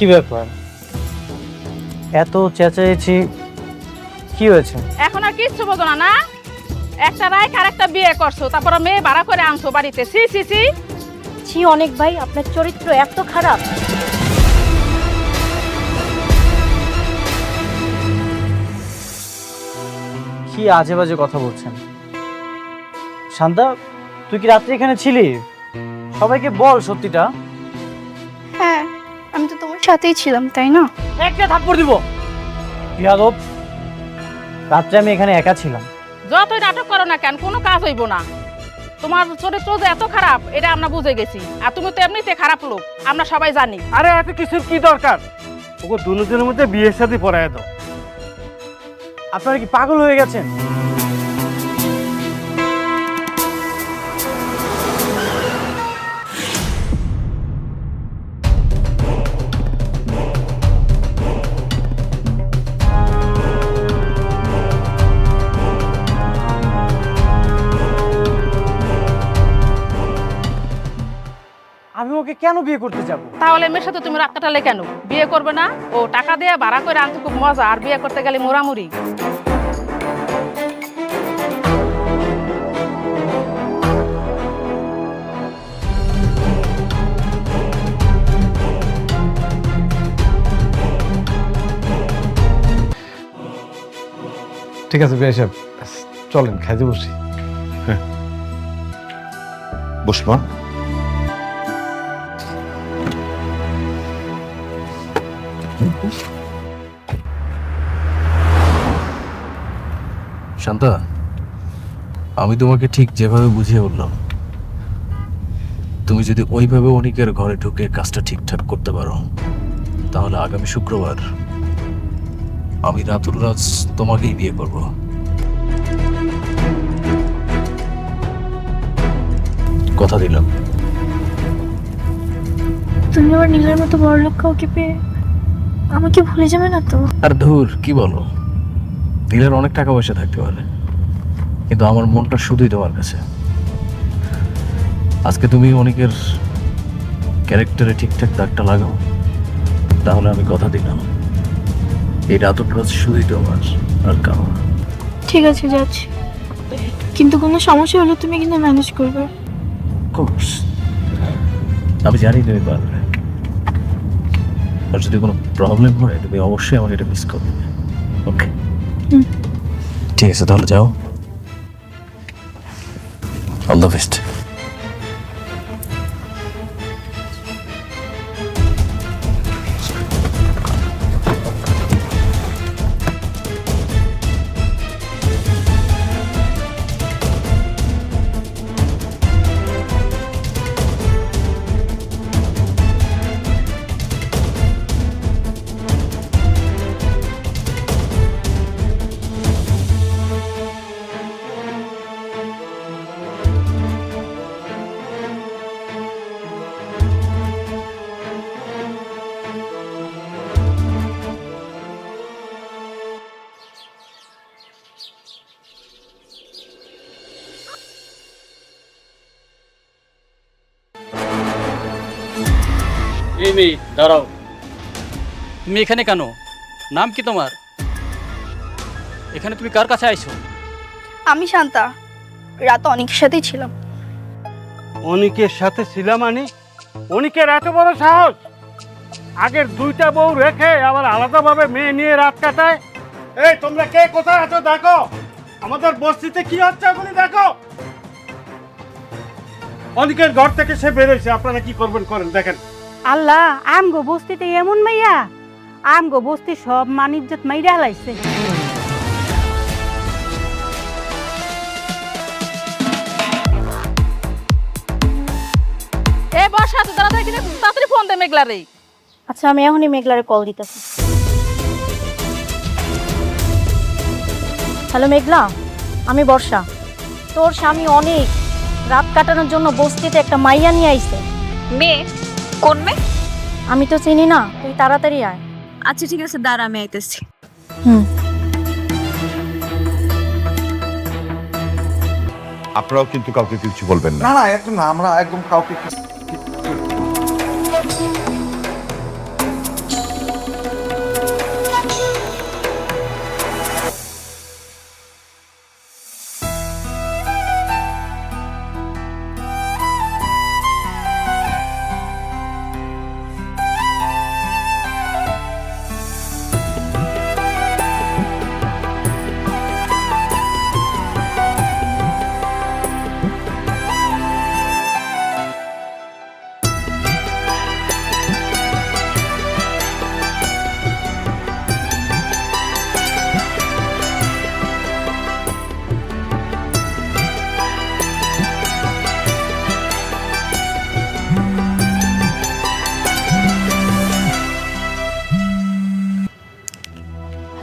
কি ব্যাপার, এত চেঁচাইছি, কি হয়েছে? এখন আর কিচ্ছু বোঝো না? না, একটা রাইখ আর একটা বিয়ে করছো, তারপর মেয়ে ভাড়া করে আনছো বাড়িতে। সি সি সি। ছি অনেক ভাই, আপনার চরিত্র এত খারাপ। কি আজে বাজে কথা বলছেন? শান্তা, তুই কি রাত্রে এখানে ছিলি? সবাইকে বল সত্যিটা। হ্যাঁ, আমি তো তোমার সাথেই ছিলাম, তাই না? একটা থাপ্পড় দিব। বিয়াদব, রাত্রে আমি এখানে একা ছিলাম। যতই নাটক করো না কেন, কোনো কাজ হইব না। তোমার চরিত্র যে এত খারাপ এটা আমরা বুঝে গেছি, আর তুমি তো এমনিতে খারাপ লোক, আমরা সবাই জানি। আরে এত কিছুর কি দরকার? ওকে দুজনের মধ্যে বিয়ের সাথে পড়ায় দাও। আপনারা কি পাগল হয়ে গেছেন? আমি ওকে কেন বিয়ে করতে যাব? তাহলে মেয়ের সাথে তুমি রাত কাটালে কেন? বিয়ে করবে না? ও টাকা দিয়ে ভাড়া করে আনতে খুব মজা, আর বিয়ে করতে গেলে মোরামুরি। ঠিক আছে বিআই সাহেব, চলেন খাইতে বসি। বসবা। শান্তা, আমি তোমাকে ঠিক যেভাবে বুঝিয়ে বললাম, তুমি যদি ওইভাবে অনিকের ঘরে ঢুকে কাজটা ঠিকঠাক করতে পারো, তাহলে আগামী শুক্রবার আমি রাতুল রাজ তোমাকেই বিয়ে করব। কথা দিলাম। তুমি আবার নীলের মতো বড় লোক কাউকে পেয়ে আমাকে ভুলে যাবে না তো? আর ধুর, কি বলো, নীলের অনেক টাকা পয়সা থাকতে পারে, কিন্তু আমার মনটা শুধুই তোমার কাছে। আজকে তুমি অনেকের ক্যারেক্টারে ঠিকঠাক দাগটা লাগাও, তাহলে আমি কথা দিলাম এই রাতুল রাজ শুধুই তোমার, আর কারো না। ঠিক আছে, যাচ্ছি, কিন্তু কোনো সমস্যা হলে তুমি কিন্তু ম্যানেজ করবে। কোর্স আমি জানি তুমি পারবে, আর যদি কোনো প্রবলেম হয় তুমি অবশ্যই আমাকে এটা মিস করবে। ওকে, ঠিক আছে, তাহলে যাও। All the best. এই মেয়ে দাঁড়াও, তুমি এখানে কেন? নাম কি তোমার? এখানে তুমি কার কাছে আইছো? আমি শান্তা, রাত অনেকের সাথেই ছিলাম। অনিকের সাথে ছিলাম মানে? অনিকের এত বড় সাহস! আগের দুইটা বউ রেখে আবার আলাদাভাবে মেয়ে নিয়ে রাত কাটায়। এই তোমরা কে কোথায় আছো দেখো, আমাদের বস্তিতে কি হচ্ছে এখনই দেখো। অনিকের ঘর থেকে সে বেরোইছে, আপনারা কি করবেন করেন, দেখেন। আল্লাহ, আমগো বস্তিতে এমন মাইয়া, আমগো বস্তি সব মানিজ্জত মাইরা হালাইছে। এ বর্ষা, তুই তাড়াতাড়ি কিনে তাড়াতাড়ি ফোন দে মেঘলারে। আচ্ছা, আমি এখনই মেঘলারে কল দিতেছি। হ্যালো মেঘলা, আমি বর্ষা। তোর স্বামী অনেক রাত কাটানোর জন্য বস্তিতে একটা মাইয়া নিয়ে আইছে। মেয়ে? কোন মেয়ে? আমি তো চিনি না, তুই তাড়াতাড়ি আয়। আচ্ছা ঠিক আছে, দাঁড়া, আমি আইতেছি। আপনারাও কিন্তু কাউকে কিছু বলবেন না। না না, একদম না, আমরা একদম কাউকে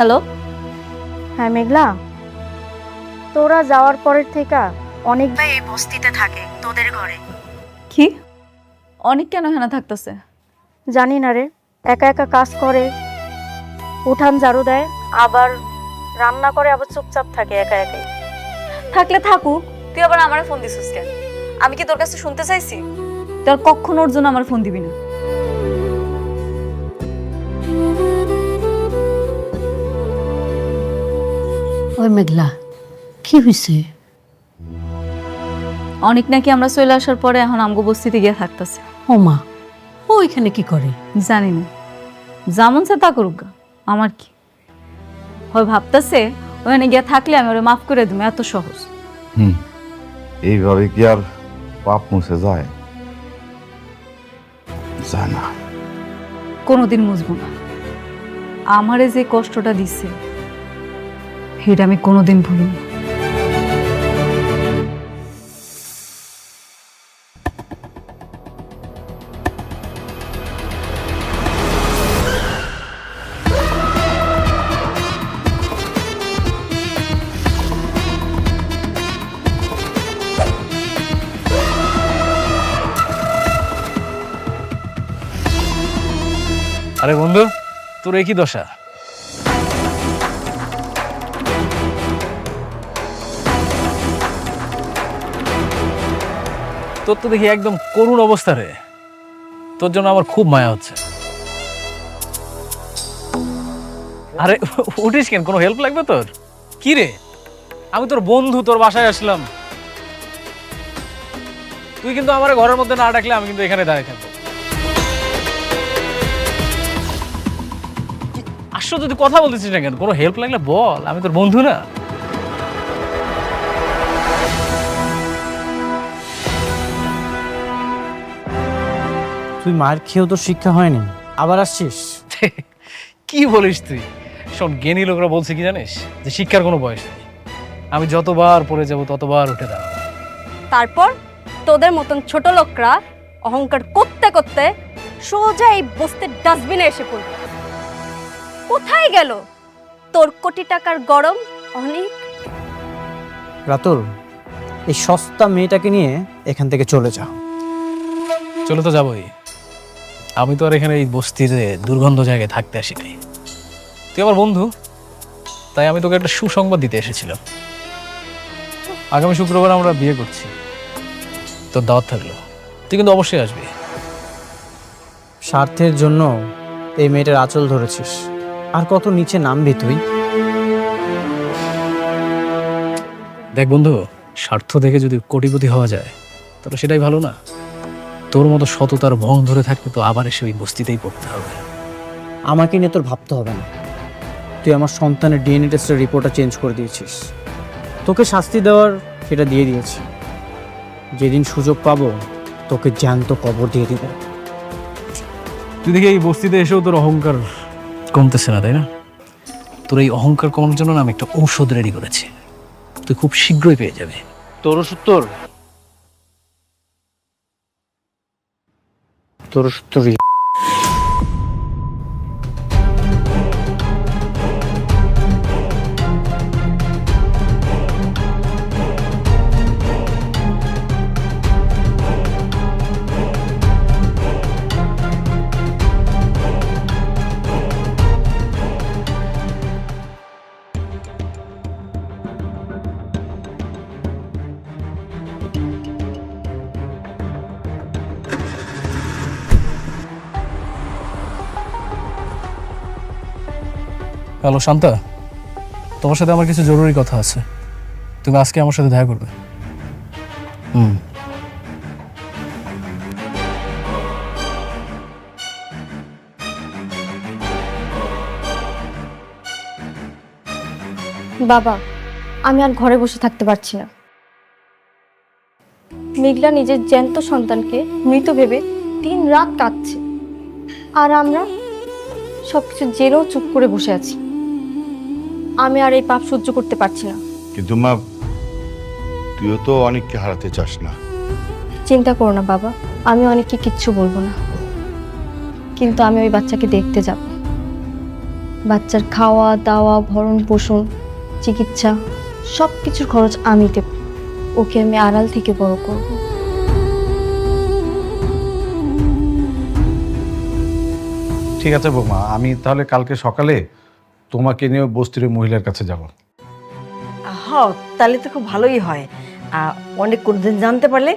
হ্যালো, হ্যাঁ মেঘলা, তোরা যাওয়ার পরের থেকে অনেক ভাই এই বস্তিতে থাকে তোদের ঘরে। কি? অনেক কেন এখানে থাকতেছে? জানি না রে, একা একা কাজ করে, উঠান ঝাড়ু দেয়, আবার রান্না করে, আবার চুপচাপ থাকে একা একাই। থাকলে থাকুক, তুই আবার আমার ফোন দিছিস কেন? আমি কি তোর কাছে শুনতে চাইছি? তোর কখনো ওর জন্য আমার ফোন দিবি না। ওই মেঘলা, কি হয়েছে? অনেক নাকি আমরা চলে আসার পরে এখন আমগো বস্তিতে গিয়ে থাকতেছে। ও মা, ও এখানে কি করে? জানি না, যেমন সে তা করুক গা, আমার কি হয়। ভাবতেছে ওখানে গিয়ে থাকলে আমি ওরে মাফ করে দেবো, এত সহজ। এইভাবে কি আর পাপ মুছে যায়? যায় না। কোনোদিন মুছবো না। আমারে যে কষ্টটা দিচ্ছে সেটা আমি কোনোদিন ভুলি না। আরে বন্ধু, তোর একই দশা। তোর তো দেখি একদম করুণ অবস্থা রে। তোর জন্য আমার খুব মায়া হচ্ছে। আরে উঠিস কেন? কোনো হেল্প লাগবে তোর? কি রে, আমি তোর বন্ধু, তোর বাসায় আসলাম। তুই কিন্তু আমার ঘরের মধ্যে না ডাকলে আমি কিন্তু এখানে দাঁড়িয়ে থাকবো। আসলে তুই কথা বলতেছিস না কেন? কোনো হেল্প লাগলে বল, আমি তোর বন্ধু না? তুই মার খেয়েও তোর শিক্ষা হয়নি, আবার আসছিস? কি বলিস তুই? শোন, জ্ঞানী লোকরা বলছে কি জানিস, যে শিক্ষার কোনো বয়স নেই। আমি যতবার পড়ে যাব ততবার উঠে দাঁড়াবো। তারপর তোদের মতন ছোট লোকরা অহংকার করতে করতে সোজা এই বস্তির ডাস্টবিনে এসে পড়বে। কোথায় গেল তোর কোটি টাকার গরম? অনেক রাতুল, এই সস্তা মেয়েটাকে নিয়ে এখান থেকে চলে যা। চলে তো যাবোই। আমি তো আর এখানে এই বস্তিতে দুর্গন্ধ জায়গায় থাকতে আসি নাই। তুই আমার বন্ধু, তাই আমি তোকে একটা সুসংবাদ দিতে এসেছিলাম। আগামী শুক্রবার আমরা বিয়ে করছি। তোর দাওয়াত থাকলো, তুই কিন্তু অবশ্যই আসবি। স্বার্থের জন্য এই মেয়েটার আঁচল ধরেছিস, আর কত নিচে নামবি তুই? দেখ বন্ধু, স্বার্থ দেখে যদি কোটিপতি হওয়া যায় তাহলে সেটাই ভালো না? তোর মতো সততার ভং ধরে থাকতে তো আবার এসে ওই বস্তিতেই পড়তে হবে। আমাকে নিয়ে তোর ভাবতে হবে না। তুই আমার সন্তানের ডিএনএ টেস্টের রিপোর্টটা চেঞ্জ করে দিয়েছিস। তোকে শাস্তি দেওয়ার সেটা দিয়ে দিয়েছি। যেদিন সুযোগ পাবো তোকে জ্যান্ত কবর দিয়ে দিব। তুই দেখি এই বস্তিতে এসেও তোর অহংকার কমতেছে না, তাই না? তোর এই অহংকার কমানোর জন্য না আমি একটা ঔষধ রেডি করেছি, তুই খুব শীঘ্রই পেয়ে যাবে। তোর ওষুধ তোর ওষুধ তোরই। হ্যালো শান্তা, তোমার সাথে আমার কিছু জরুরি কথা আছে। তুমি আজকে আমার সাথে দেখা করবে। বাবা, আমি আর ঘরে বসে থাকতে পারছি না। মেঘলা নিজের জ্যান্ত সন্তানকে মৃত ভেবে দিন রাত কাঁদছে, আর আমরা সবকিছু জেনেও চুপ করে বসে আছি। আমি আর এই পাপ সহ্য করতে পারছি না। কিন্তু মা, তুইও তো অনেককে হারাতে চাস না। চিন্তা করো না বাবা, আমি অনেককে কিচ্ছু বলবো না, কিন্তু আমি ওই বাচ্চাকে দেখতে যাব। বাচ্চার খাওয়া দাওয়া ভরণ পোষণ চিকিৎসা সব কিছুর খরচ আমি দেব। ওকে আমি আড়াল থেকে বড় করব। ঠিক আছে বৌমা, আমি তাহলে কালকে সকালে তোমাকে নিয়ে ওই বস্তির ওই মহিলার কাছে যাব। তাহলে তো খুব ভালোই হয়। অনেক কোনদিন জানতে পারলে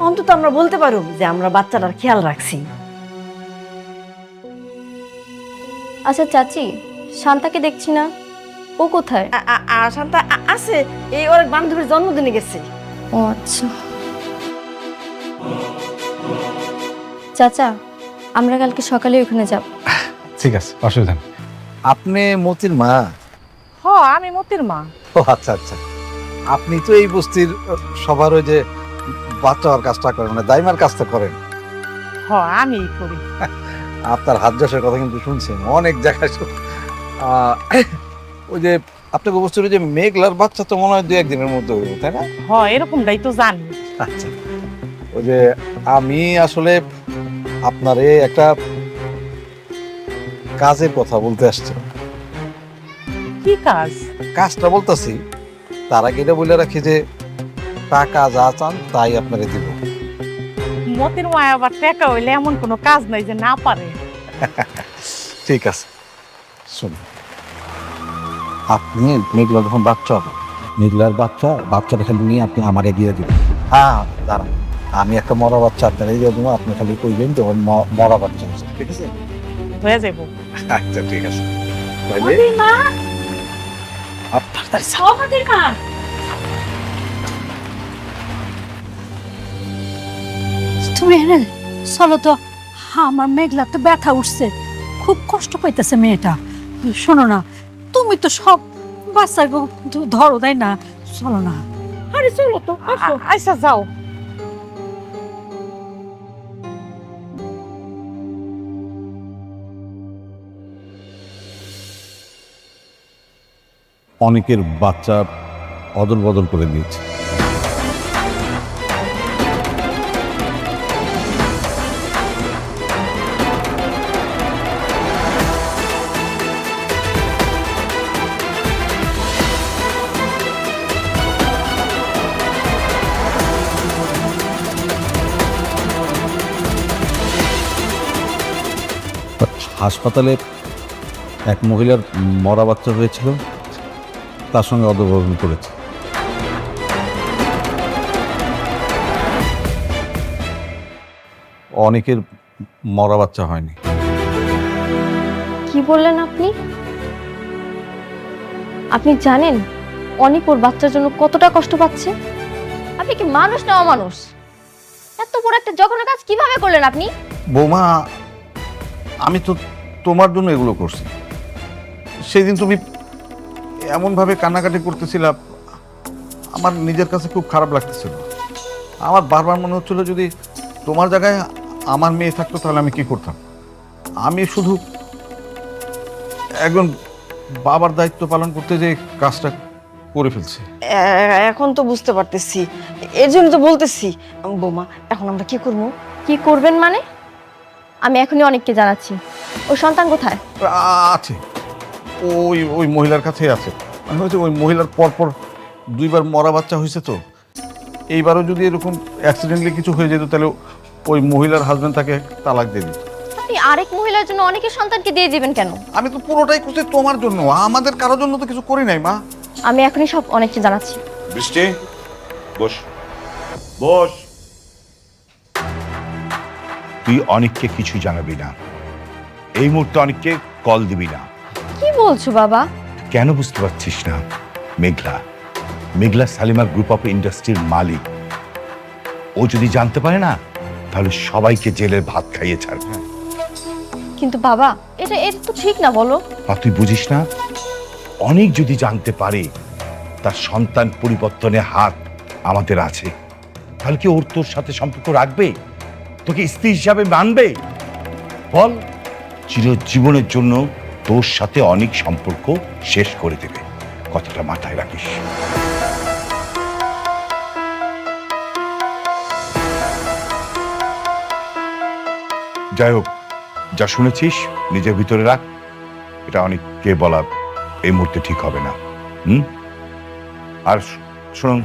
অন্তত আমরা বলতে পারব যে আমরা বাচ্চাটার খেয়াল রাখছি। আচ্ছা চাচি, শান্তাকে দেখছি না, ও কোথায়? আর শান্তা আছে, এই ওর এক বান্ধবীর জন্মদিনে গেছে। ও আচ্ছা। চাচা, আমরা কালকে সকালে ওখানে যাব। ঠিক আছে, অসুবিধা নেই। আপনি মতির মা? আমি মতির মা। ও আচ্ছা আচ্ছা, আপনি তো এই বস্তির সবার ওই যে বাচ্চা হওয়ার কাজটা করেন, মানে দাইমার কাজটা করেন। আমি করি। আপনার হাত যশের কথা কিন্তু শুনছেন অনেক জায়গায়। ওই যে আপনাকে বস্তির ওই যে মেঘলার বাচ্চা তো মনে হয় 2-1 দিনের মধ্যে হইব, তাই না? এরকমটাই তো জানি। আচ্ছা, ওই যে আমি আসলে আপনারে একটা কাজের কথা বলতে আসছি। কি কাজ? কাজটা বলতেছি, তার আগে এটা বলে রাখি যে টাকা যা চান তাই আপনাকে দিব। মতির মা আবার টাকা হইলে এমন কোনো কাজ নাই যে না পারে। ঠিক আছে, শুনুন, আপনি মেঘলা যখন বাচ্চা হবে, মেঘলার বাচ্চাটা খালি নিয়ে আপনি আমারে দিয়ে দিবেন। হ্যাঁ দাঁড়ান, আমি একটা মরা বাচ্চা আপনার দিয়ে দেবো, আপনি খালি কইবেন যে ওর মরা বাচ্চা হয়েছে, ঠিক আছে? হয়ে যাবো। আচ্ছা ঠিক আছে। তুমি এনে চলো তো, আমার মেঘলা তো ব্যথা উঠছে, খুব কষ্ট পাইতেছে মেয়েটা। শোনো না, তুমি তো সব বাচ্চার ধরো, তাই না? চলো না। আরে চলো তো, আচ্ছা যাও। অনেকের বাচ্চা অদল বদল করে দিয়েছে। হাসপাতালে এক মহিলার মরা বাচ্চা হয়েছিল, তার সঙ্গে অদলবদল করেছে। অনেকের মরা বাচ্চা হয়নি। কি বললেন আপনি? আপনি জানেন অনেক ওর বাচ্চার জন্য কতটা কষ্ট পাচ্ছে? আপনি কি মানুষ না অমানুষ? এত বড় একটা জঘন্য কাজ কিভাবে করলেন আপনি? বৌমা, আমি তো তোমার জন্য এগুলো করছি। সেদিন তুমি এমনভাবে কান্নাকাটি করতেছিলা, আমার নিজের কাছে খুব খারাপ লাগতেছিল। আমার বারবার মনে হচ্ছিল যদি তোমার জায়গায় আমার মেয়ে থাকতো তাহলে আমি কি করতাম। আমি শুধু একজন বাবার দায়িত্ব পালন করতে যে কাজটা করে ফেলছি। এখন তো বুঝতে পারতেছি, এর জন্য তো বলতেছি। বৌমা, এখন আমরা কি করবো? কি করবেন মানে? আমি এখনই অনেককে জানাচ্ছি। ওর সন্তান কোথায়? আছে, ওই ওই মহিলার কাছেই আছে। মানে হয়েছে ওই মহিলার পরপর 2বার মরা বাচ্চা হয়েছে, তো এইবারও যদি এরকম অ্যাক্সিডেন্টলি কিছু হয়ে যেত তাহলে ওই মহিলার হাজবেন্ড তাকে তালাক দিয়ে দিত। আপনি আরেক মহিলার জন্য অনেকের সন্তানকে দিয়ে দিবেন কেন? আমি তো পুরোটাই করছি তোমার জন্য, আমাদের কারোর জন্য তো কিছু করি নাই মা। আমি এখনই সব অনেককে জানাচ্ছি। বৃষ্টি, বস বস। তুই অনেককে কিছু জানাবি না, এই মুহূর্তে অনেককে কল দিবি না। কি বলছো বাবা? কেন বুঝতে পারছিস না? মেঘলা সালিমা গ্রুপ অফ ইন্ডাস্ট্রির মালিক। ও যদি জানতে পারে না তাহলে সবাইকে জেলের ভাত খাইয়ে ছাড়বে। কিন্তু বাবা, এটা তো ঠিক না, বলো। আর তুই বুঝিস না? অনেক যদি জানতে পারে তার সন্তান পরিবর্তনে হাত আমাদের আছে, তাহলে কি ওর তোর সাথে সম্পর্ক রাখবে? তোকে স্ত্রী হিসাবে মানবে? বল, চিরজীবনের জন্য তোর সাথে অনেক সম্পর্ক শেষ করে দেবে। কথাটা মাথায় রাখিস। যাই হোক, যা শুনেছিস নিজের ভিতরে রাখ, এটা অনেককে বলা এই মুহূর্তে ঠিক হবে না। হুম? আর শুনুন,